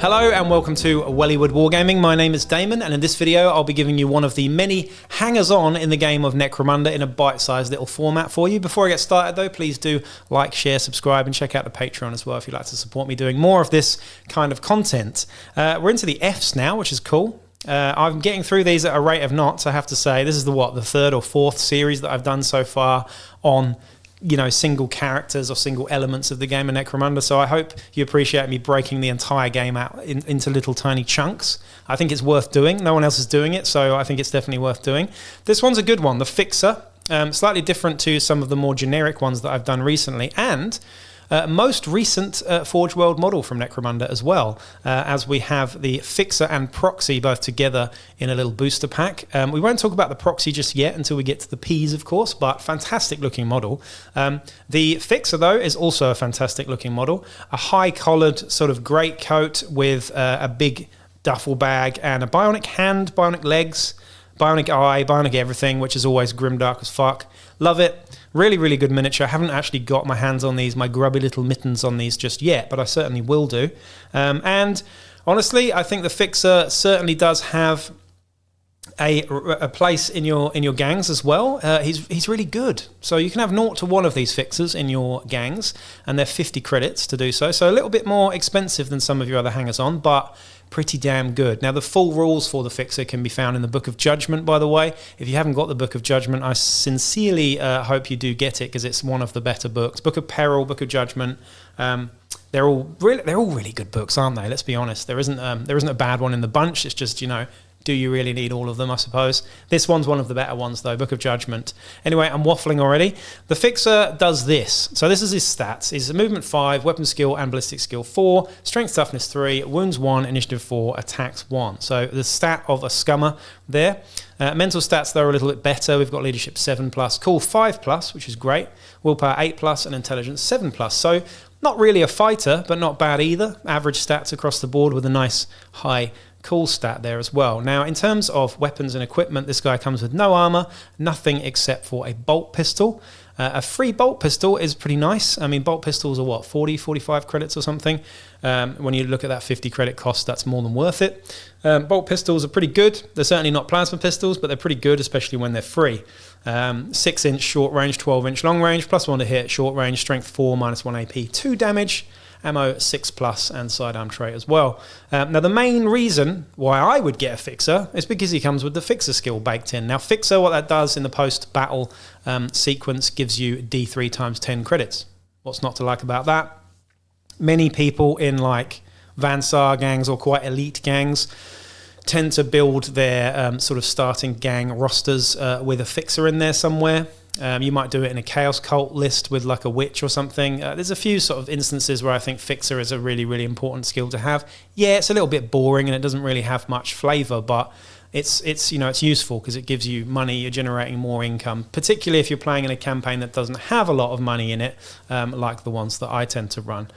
Hello and welcome to Wellywood Wargaming. My name is Damon, and in this video I'll be giving you one of the many hangers-on in the game of Necromunda in a bite-sized little format for you. Before I get started though, please do like, share, subscribe and check out the Patreon as well if you'd like to support me doing more of this kind of content. We're into the Fs now, which is cool. I'm getting through these at a rate of knots, I have to say. This is the third or fourth series that I've done so far on single characters or single elements of the game of Necromunda, so I hope you appreciate me breaking the entire game out into little tiny chunks. I think it's worth doing. No one else is doing it, so I think it's definitely worth doing. This one's a good one, the Fixer, slightly different to some of the more generic ones that I've done recently, and most recent Forge World model from Necromunda as well, as we have the Fixer and Proxy both together in a little booster pack. We won't talk about the Proxy just yet until we get to the Ps, of course, but fantastic looking model. The Fixer, though, is also a fantastic looking model. A high-collared sort of great coat with a big duffel bag and a bionic hand, bionic legs, bionic eye, bionic everything, which is always grimdark as fuck. Love it. Really, really good miniature. I haven't actually got my hands on these, my grubby little mittens on these just yet, but I certainly will do. And honestly, I think the Fixer certainly does have a place in your gangs as well. He's really good. So you can have 0 to 1 of these Fixers in your gangs, and they're 50 credits to do so. So a little bit more expensive than some of your other hangers-on, but pretty damn good. Now, the full rules for the Fixer can be found in the Book of Judgment, by the way. If you haven't got the Book of Judgment, I sincerely hope you do get it, because it's one of the better books. Book of Peril, Book of Judgment, they're all really good books, aren't they? Let's be honest. There isn't a bad one in the bunch. It's just, do you really need all of them, I suppose? This one's one of the better ones, though, Book of Judgment. Anyway, I'm waffling already. The Fixer does this. So this is his stats. He's a movement 5, weapon skill and ballistic skill 4, strength toughness 3, wounds 1, initiative 4, attacks 1. So the stat of a scummer there. Mental stats, though, are a little bit better. We've got leadership 7+, cool 5+, which is great, willpower 8+, and intelligence 7+. So not really a fighter, but not bad either. Average stats across the board with a nice high cool stat there as well. Now, in terms of weapons and equipment, this guy comes with no armor, nothing except for a bolt pistol. A free bolt pistol is pretty nice. I mean, bolt pistols are what, 40, 45 credits or something? When you look at that 50 credit cost, that's more than worth it. Bolt pistols are pretty good. They're certainly not plasma pistols, but they're pretty good, especially when they're free. 6-inch short range, 12-inch long range, +1 to hit, short range, strength 4, -1 AP, 2 damage, ammo 6+, and sidearm trait as well. Now, the main reason why I would get a Fixer is because he comes with the Fixer skill baked in. Now, Fixer, what that does in the post-battle sequence, gives you D3 times 10 credits. What's not to like about that? Many people in like Vansar gangs or quite elite gangs tend to build their sort of starting gang rosters with a Fixer in there somewhere. You might do it in a Chaos Cult list with like a witch or something. There's a few sort of instances where I think Fixer is a really, really important skill to have. Yeah, it's a little bit boring and it doesn't really have much flavor, but it's useful because it gives you money. You're generating more income, particularly if you're playing in a campaign that doesn't have a lot of money in it, like the ones that I tend to run.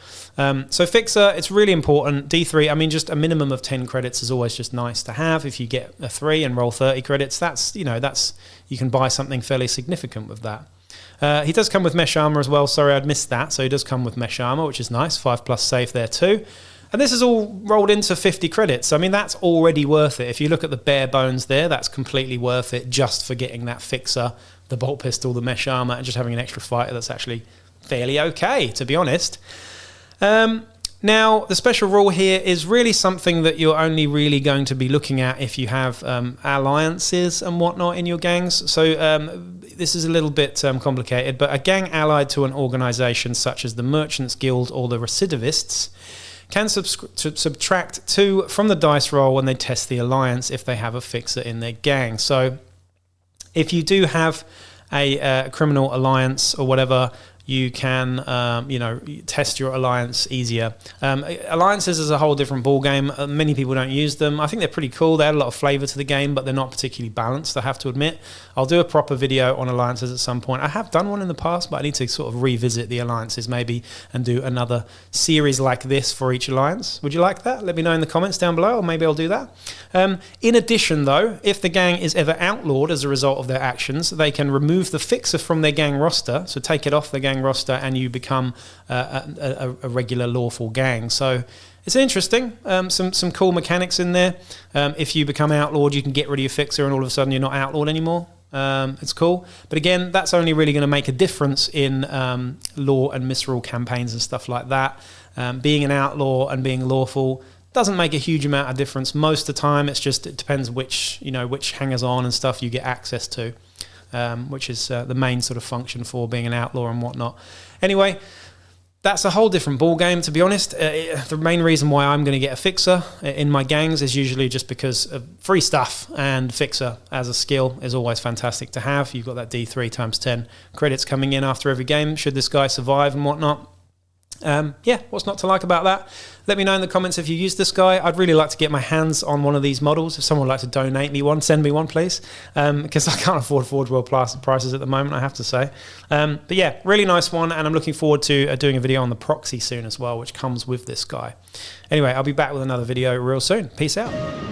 So Fixer, it's really important. D3, I mean, just a minimum of 10 credits is always just nice to have. If you get a 3 and roll 30 credits, that's you can buy something fairly significant with that. He does come with mesh armor as well. Sorry, I'd missed that. So he does come with mesh armor, which is nice. 5+ save there too. And this is all rolled into 50 credits. I mean, that's already worth it. If you look at the bare bones there, that's completely worth it just for getting that Fixer, the bolt pistol, the mesh armor, and just having an extra fighter that's actually fairly okay, to be honest. Now, the special rule here is really something that you're only really going to be looking at if you have alliances and whatnot in your gangs. So this is a little bit complicated, but a gang allied to an organization such as the Merchants Guild or the Recidivists can subtract 2 from the dice roll when they test the alliance if they have a Fixer in their gang. So if you do have a criminal alliance or whatever, you can test your alliance easier. Alliances is a whole different ballgame. Many people don't use them. I think they're pretty cool. They add a lot of flavor to the game, but they're not particularly balanced, I have to admit. I'll do a proper video on alliances at some point. I have done one in the past, but I need to sort of revisit the alliances maybe and do another series like this for each alliance. Would you like that? Let me know in the comments down below, or maybe I'll do that. In addition, though, if the gang is ever outlawed as a result of their actions, they can remove the Fixer from their gang roster, so take it off the gang roster and you become a regular lawful gang. So It's interesting. Some cool mechanics in there. If you become outlawed, you can get rid of your fixer and all of a sudden you're not outlawed anymore. It's cool. But again, that's only really going to make a difference in law and misrule campaigns and stuff like that. Being an outlaw and being lawful doesn't make a huge amount of difference. Most of the time, it depends which hangers-on and stuff you get access to, which is the main sort of function for being an outlaw and whatnot. Anyway, that's a whole different ball game, to be honest. The main reason why I'm going to get a fixer in my gangs is usually just because of free stuff, and fixer as a skill is always fantastic to have. You've got that D3 times 10 credits coming in after every game, should this guy survive and whatnot. Yeah, what's not to like about that? Let me know in the comments if you use this guy. I'd really like to get my hands on one of these models. If someone would like to donate me one, send me one, please. Because I can't afford Forge World prices at the moment, I have to say. But yeah, really nice one, and I'm looking forward to doing a video on the proxy soon as well, which comes with this guy. Anyway, I'll be back with another video real soon. Peace out.